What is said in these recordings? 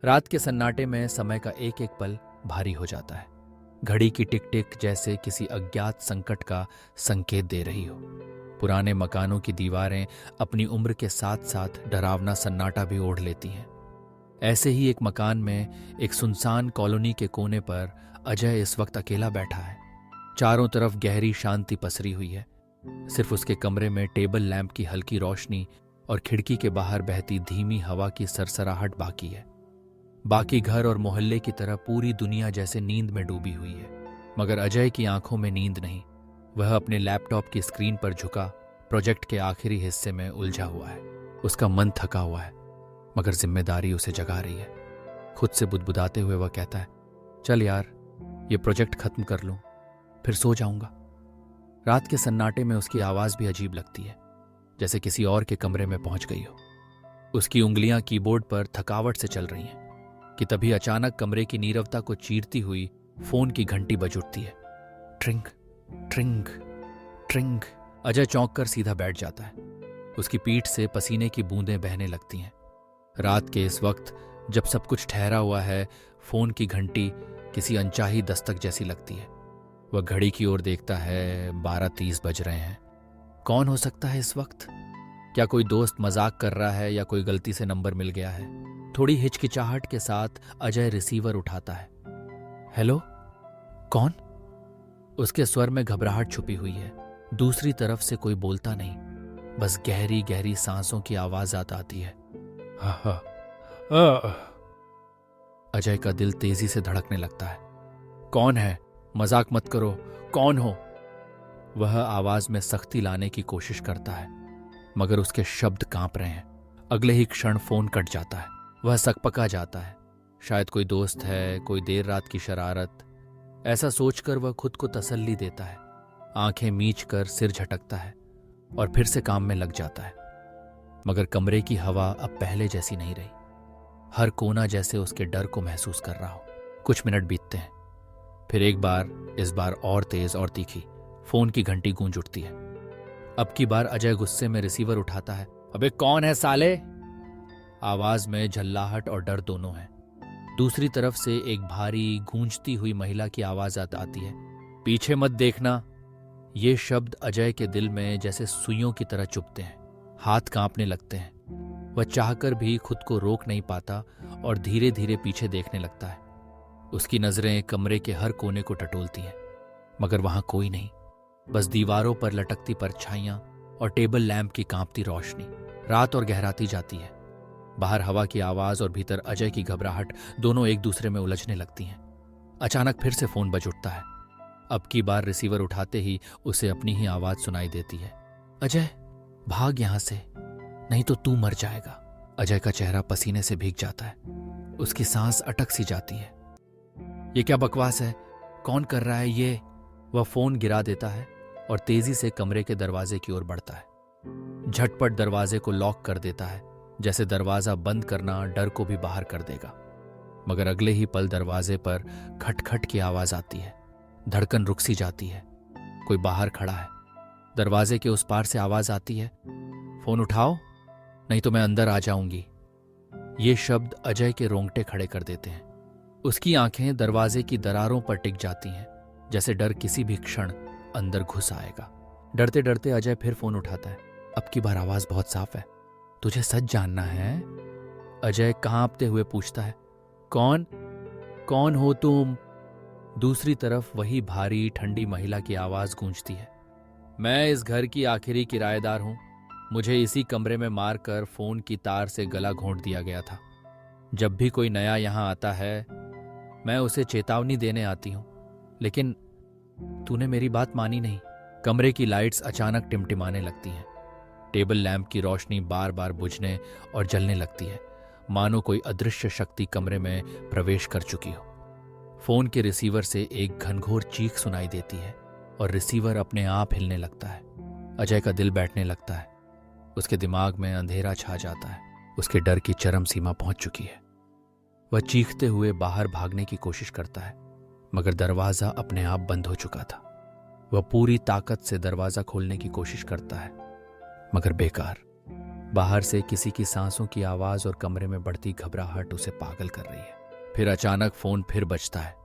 रात के सन्नाटे में समय का एक एक पल भारी हो जाता है। घड़ी की टिक टिक जैसे किसी अज्ञात संकट का संकेत दे रही हो। पुराने मकानों की दीवारें अपनी उम्र के साथ साथ डरावना सन्नाटा भी ओढ़ लेती हैं। ऐसे ही एक मकान में एक सुनसान कॉलोनी के कोने पर अजय इस वक्त अकेला बैठा है। चारों तरफ गहरी शांति पसरी हुई है। सिर्फ उसके कमरे में टेबल लैंप की हल्की रोशनी और खिड़की के बाहर बहती धीमी हवा की सरसराहट बाकी है। बाकी घर और मोहल्ले की तरह पूरी दुनिया जैसे नींद में डूबी हुई है, मगर अजय की आंखों में नींद नहीं। वह अपने लैपटॉप की स्क्रीन पर झुका प्रोजेक्ट के आखिरी हिस्से में उलझा हुआ है। उसका मन थका हुआ है, मगर जिम्मेदारी उसे जगा रही है। खुद से बुदबुदाते हुए वह कहता है, चल यार, ये प्रोजेक्ट खत्म कर लूं, फिर सो जाऊंगा। रात के सन्नाटे में उसकी आवाज भी अजीब लगती है, जैसे किसी और के कमरे में पहुंच गई हो। उसकी उंगलियां कीबोर्ड पर थकावट से चल रही हैं कि तभी अचानक कमरे की नीरवता को चीरती हुई फोन की घंटी बज उठती है। ट्रिंग ट्रिंग ट्रिंग। अजय चौंक कर सीधा बैठ जाता है। उसकी पीठ से पसीने की बूंदें बहने लगती हैं। रात के इस वक्त जब सब कुछ ठहरा हुआ है, फोन की घंटी किसी अनचाही दस्तक जैसी लगती है। वह घड़ी की ओर देखता है। 12:30 बज रहे हैं। कौन हो सकता है इस वक्त? क्या कोई दोस्त मजाक कर रहा है या कोई गलती से नंबर मिल गया है? थोड़ी हिचकिचाहट के साथ अजय रिसीवर उठाता है। हेलो, कौन? उसके स्वर में घबराहट छुपी हुई है। दूसरी तरफ से कोई बोलता नहीं, बस गहरी गहरी सांसों की आवाज आती है। हा हा। अजय का दिल तेजी से धड़कने लगता है। कौन है? मजाक मत करो, कौन हो? वह आवाज में सख्ती लाने की कोशिश करता है, मगर उसके शब्द कांप रहे हैं। अगले ही क्षण फोन कट जाता है। वह सकपका जाता है। शायद कोई दोस्त है, कोई देर रात की शरारत। ऐसा सोचकर वह खुद को तसल्ली देता है। आंखें मीच कर सिर झटकता है और फिर से काम में लग जाता है। मगर कमरे की हवा अब पहले जैसी नहीं रही। हर कोना जैसे उसके डर को महसूस कर रहा हो। कुछ मिनट बीतते हैं, फिर एक बार, इस बार और तेज और तीखी, फोन की घंटी गूंज उठती है। अब की बार अजय गुस्से में रिसीवर उठाता है। अबे कौन है साले? आवाज में झल्लाहट और डर दोनों है। दूसरी तरफ से एक भारी गूंजती हुई महिला की आवाज आती है। पीछे मत देखना। ये शब्द अजय के दिल में जैसे सुइयों की तरह चुभते हैं। हाथ कांपने लगते हैं। वह चाहकर भी खुद को रोक नहीं पाता और धीरे धीरे पीछे देखने लगता है। उसकी नजरें कमरे के हर कोने को टटोलती हैं, मगर वहां कोई नहीं, बस दीवारों पर लटकती परछाइयां और टेबल लैंप की कांपती रोशनी। रात और गहराती जाती है। बाहर हवा की आवाज और भीतर अजय की घबराहट दोनों एक दूसरे में उलझने लगती हैं। अचानक फिर से फोन बज उठता है। अब की बार रिसीवर उठाते ही उसे अपनी ही आवाज सुनाई देती है। अजय, भाग यहां से, नहीं तो तू मर जाएगा। अजय का चेहरा पसीने से भीग जाता है। उसकी सांस अटक सी जाती है। ये क्या बकवास है? कौन कर रहा है ये? वह फोन गिरा देता है और तेजी से कमरे के दरवाजे की ओर बढ़ता है। झटपट दरवाजे को लॉक कर देता है, जैसे दरवाजा बंद करना डर को भी बाहर कर देगा। मगर अगले ही पल दरवाजे पर खटखट की आवाज आती है। धड़कन रुक सी जाती है। कोई बाहर खड़ा है। दरवाजे के उस पार से आवाज आती है, फोन उठाओ, नहीं तो मैं अंदर आ जाऊंगी। ये शब्द अजय के रोंगटे खड़े कर देते हैं। उसकी आंखें दरवाजे की दरारों पर टिक जाती हैं, जैसे डर किसी भी क्षण अंदर घुस आएगा। डरते डरते अजय फिर फोन उठाता है। अब की बार आवाज बहुत साफ है। तुझे सच जानना है? अजय कांपते हुए पूछता है। कौन? कौन हो तुम? दूसरी तरफ वही भारी ठंडी महिला की आवाज गूंजती है। मैं इस घर की आखिरी किराएदार हूं। मुझे इसी कमरे में मारकर फोन की तार से गला घोंट दिया गया था। जब भी कोई नया यहां आता है, मैं उसे चेतावनी देने आती हूं, लेकिन तूने मेरी बात मानी नहीं। कमरे की लाइट्स अचानक टिमटिमाने लगती हैं। टेबल लैंप की रोशनी बार बार बुझने और जलने लगती है, मानो कोई अदृश्य शक्ति कमरे में प्रवेश कर चुकी हो। फोन के रिसीवर से एक घनघोर चीख सुनाई देती है और रिसीवर अपने आप हिलने लगता है। अजय का दिल बैठने लगता है। उसके दिमाग में अंधेरा छा जाता है। उसके डर की चरम सीमा पहुंच चुकी है। वह चीखते हुए बाहर भागने की कोशिश करता है, मगर दरवाजा अपने आप बंद हो चुका था। वह पूरी ताकत से दरवाजा खोलने की कोशिश करता है, मगर बेकार। बाहर से किसी की सांसों की आवाज और कमरे में बढ़ती घबराहट उसे पागल कर रही है। फिर अचानक फोन फिर बजता है।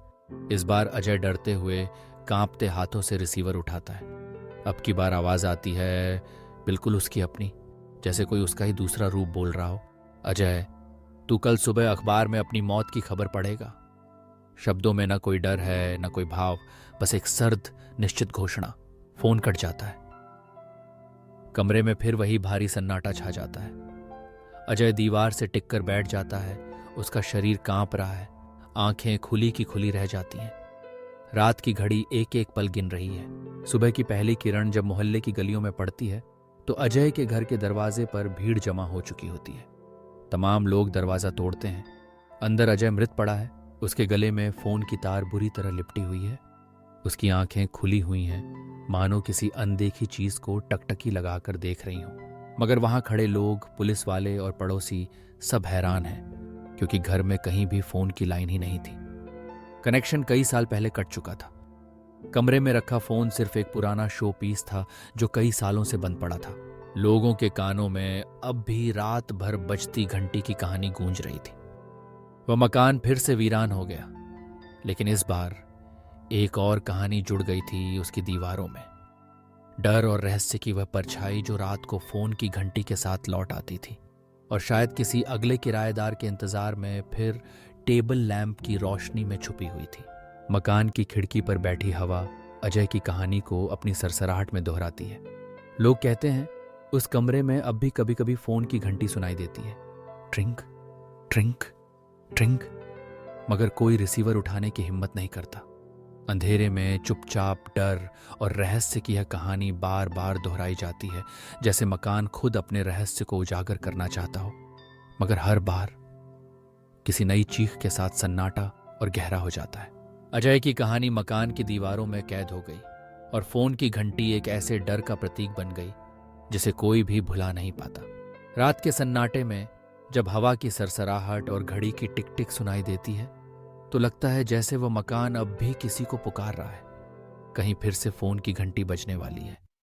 इस बार अजय डरते हुए कांपते हाथों से रिसीवर उठाता है। अब की बार आवाज आती है बिल्कुल उसकी अपनी, जैसे कोई उसका ही दूसरा रूप बोल रहा हो। अजय, तू कल सुबह अखबार में अपनी मौत की खबर पढ़ेगा। शब्दों में न कोई डर है न कोई भाव, बस एक सर्द निश्चित घोषणा। फोन कट जाता है। कमरे में फिर वही भारी सन्नाटा छा जाता है। अजय दीवार से टिक कर बैठ जाता है। उसका शरीर कांप रहा है, आंखें खुली की खुली रह जाती हैं। रात की घड़ी एक एक पल गिन रही है। सुबह की पहली किरण जब मोहल्ले की गलियों में पड़ती है तो अजय के घर के दरवाजे पर भीड़ जमा हो चुकी होती है। तमाम लोग दरवाजा तोड़ते हैं। अंदर अजय मृत पड़ा है। उसके गले में फोन की तार बुरी तरह लिपटी हुई है। उसकी आंखें खुली हुई हैं, मानो किसी अनदेखी चीज को टकटकी लगाकर देख रही हों। मगर वहां खड़े लोग, पुलिस वाले और पड़ोसी सब हैरान हैं, क्योंकि घर में कहीं भी फोन की लाइन ही नहीं थी। कनेक्शन कई साल पहले कट चुका था। कमरे में रखा फोन सिर्फ एक पुराना शो पीस था जो कई सालों से बंद पड़ा था। लोगों के कानों में अब भी रात भर बजती घंटी की कहानी गूंज रही थी। वह मकान फिर से वीरान हो गया, लेकिन इस बार एक और कहानी जुड़ गई थी उसकी दीवारों में। डर और रहस्य की वह परछाई जो रात को फोन की घंटी के साथ लौट आती थी और शायद किसी अगले किराएदार के इंतजार में फिर टेबल लैंप की रोशनी में छुपी हुई थी। मकान की खिड़की पर बैठी हवा अजय की कहानी को अपनी सरसराहट में दोहराती है। लोग कहते हैं उस कमरे में अब भी कभी कभी फोन की घंटी सुनाई देती है, ट्रिंक ट्रिंक ट्रिंक, मगर कोई रिसीवर उठाने की हिम्मत नहीं करता। अंधेरे में चुपचाप डर और रहस्य की यह कहानी बार बार दोहराई जाती है, जैसे मकान खुद अपने रहस्य को उजागर करना चाहता हो। मगर हर बार किसी नई चीख के साथ सन्नाटा और गहरा हो जाता है। अजय की कहानी मकान की दीवारों में कैद हो गई और फोन की घंटी एक ऐसे डर का प्रतीक बन गई जिसे कोई भी भुला नहीं पाता। रात के सन्नाटे में जब हवा की सरसराहट और घड़ी की टिक टिक सुनाई देती है तो लगता है जैसे वह मकान अब भी किसी को पुकार रहा है। कहीं फिर से फोन की घंटी बजने वाली है।